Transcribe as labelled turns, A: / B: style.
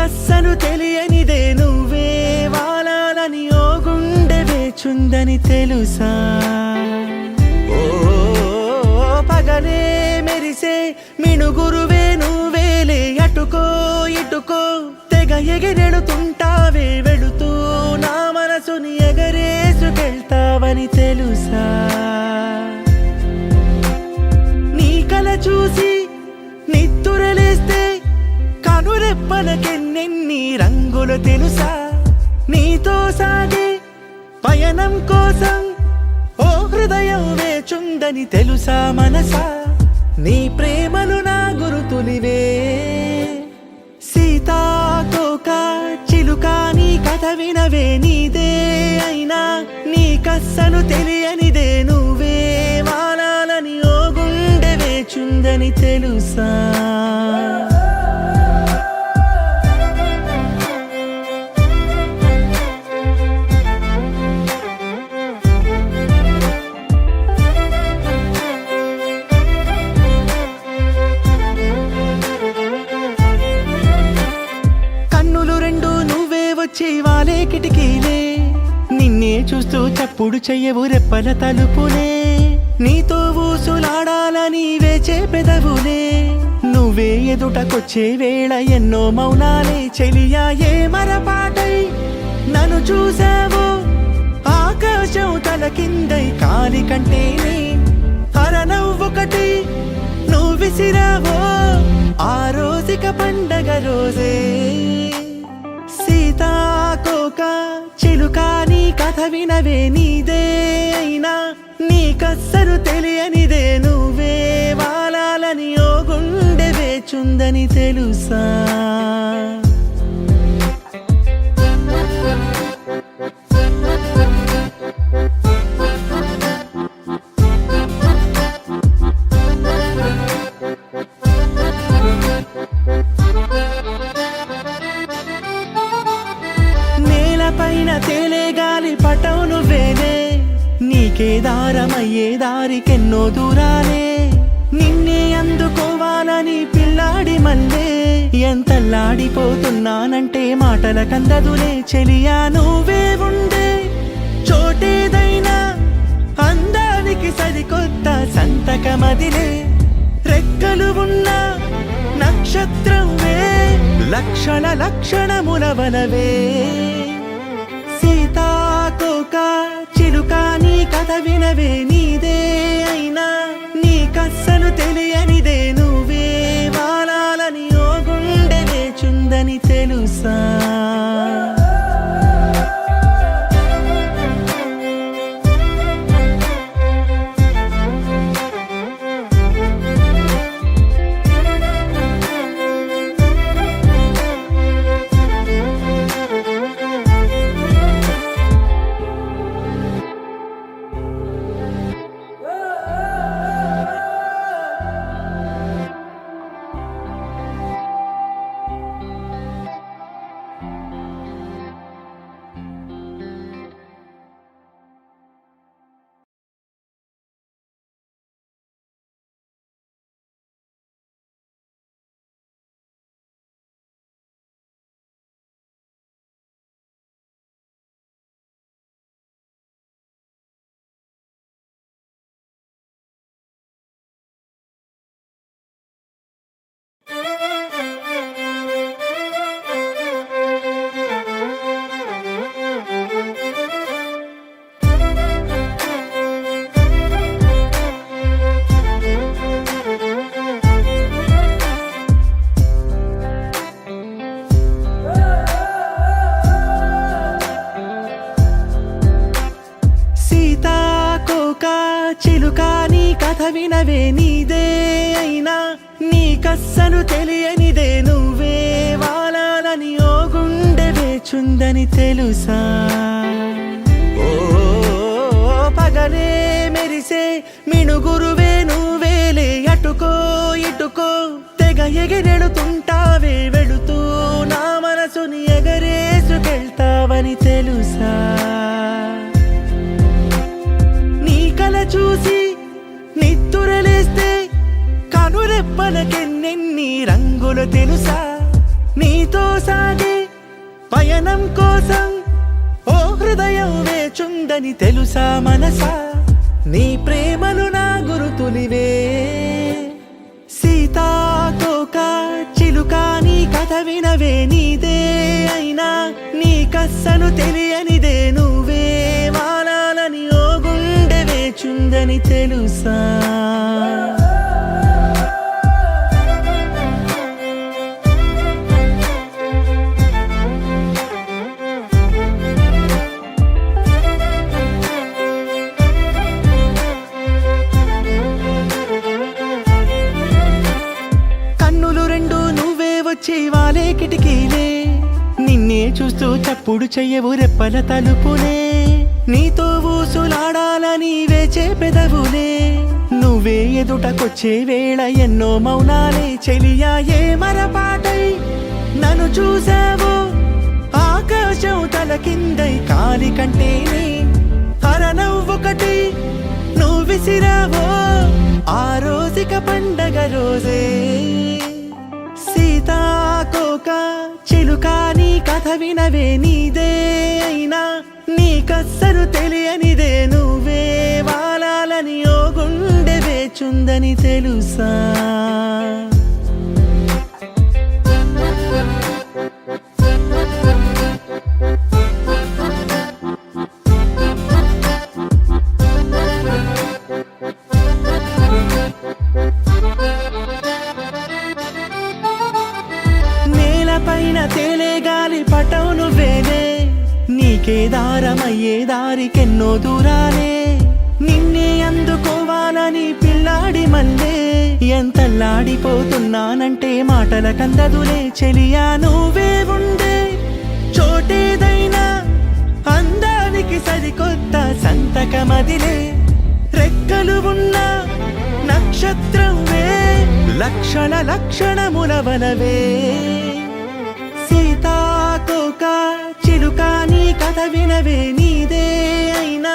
A: నీకస్సలు తెలియనిదే నువ్వే వాలాలని ఓ గుండె వేచుందని తెలుసా. ఓ పగలే మెరిసే మినుగురువే నువ్వేలే, అటుకో ఇటుకో తెగ ఎగిరెడుతుంటావే, వెళుతూ నా మనసుని ఎగరేసుకెళ్తావని తెలుసా. నీ కల చూసి నిత్తురలేస్తే కనురెప్పలకెన్నెన్ని రంగులు తెలుసా. నీతో సాగే పయనం కోసం ఓ హృదయం వేచుందని తెలుసా మనసా. నీ ప్రేమలు నా గురుతులివే, సీతాకోక చిలుక నీ కథ వినవే, నీదే అయినా నీకస్సలు తెలియనిదే నువ్వే వాలాలని ఓ గుండె వేచుందని తెలుసా. వాలే కిటికీలే నిన్నే చూస్తూ చప్పుడు చెయ్యవు రెప్పల తలుపులే, నీతో ఊసులాడాలని వేచే పెదవులే, నువ్వే ఎదుటకొచ్చే వేళ ఎన్నో మౌనాలే. చెలియా ఏ మరపాటై నన్ను చూసావో, ఆకాశం తల కిందై కాలి కంటేనే అరనవ్వొకటి నువ్వు విసిరావో, ఆ రోజుక పండగ రోజే. సీతాకోక చిలుక నీ కథ వినవే, నీదే అయినా నీకస్సలు తెలియనిదే నువ్వే వాలాలని ఓ గుండె వేచుందని తెలుసా. పైన తేలే గాలి పటం నువ్వేనే, నీకే దారమయ్యే దారికెన్నో దూరాలే, నిన్నే అందుకోవాలని పిల్లాడి మల్లే ఎంతల్లాడిపోతున్నానంటే మాటల కందదులే. చెలియా నువ్వే ఉండే చోటేదైనా అందానికి సరికొత్త సంతకమదిలే, రెక్కలు ఉన్న నక్షత్రమే లక్షణ లక్షణముల వనవే. సీతాకోక చిలుక నీ కథ వినవే, నీదే అయినా నీకస్సలు తెలియనిదే నువ్వే వాలాలని ఓ గుండె వేచుందని తెలుసా. చిలుక నీ కథ వినవే, నీదే అయినా నీకస్సలు తెలియనిదే నువ్వే వాలాలని ఓ గుండె వేచుందని తెలుసా. ఓ పగలే మెరిసే మినుగురువే నువ్వేలే, అటుకో ఇటుకో తెగ ఎగిరెడుతుంటావే, వెళుతూ నా మనసుని ఎగరేసుకెళ్తావని తెలుసా. చూసి నిత్తురలేస్తే కనురెప్పలకెన్నెన్ని రంగులు తెలుసా. నీతో నీతో సాగే పయనం కోసం ఓ హృదయం వేచుందని తెలుసా మనసా నీ ప్రేమలు నా గురుతులివే సీతాకోక చిలుక నీ కథ వినవే నీదే అయినా నీ కస్సను తెలియనిదే నువ్వే వాలాలని ఓ గుండె వేచుందని తెలుసా వాలే కిటికీలే నిన్నే చూస్తూ చప్పుడు చెయ్యవు రెప్పల తలుపులే నీతో ఊసులాడాలని వేచే పెదవులే నువ్వే ఎదుటకొచ్చే వేళ ఎన్నో మౌనాలే చెలియా ఏ మరపాటై నన్ను చూసావు ఆకాశం తల కిందై కాలి కంటేనే అరనవ్వొకటి నువ్వు విసిరావో ఆ రోజుక పండగ రోజే సీతాకోక చిలుక నీ కథ వినవే నీదే అయినా నీ కస్సరు తెలియనిదే నువ్వే వాలాలని ఓ గుండె వేచుందని తెలుసా పైన తేలే గాలి పటం నువ్వేనే నీకే దారమయ్యే దారికెన్నో దూరాలే నిన్నే అందుకోవాలని పిల్లాడి మల్లే ఎంతల్లాడిపోతున్నానంటే మాటల కందదులే చెలియా నువ్వే ఉండే చోటేదైనా అందానికి సరికొత్త సంతకమదిలే రెక్కలు ఉన్న నక్షత్రంవే లక్షణముల వలవే సీతాకోక చిలుక నీ కథ వినవే నీదే అయినా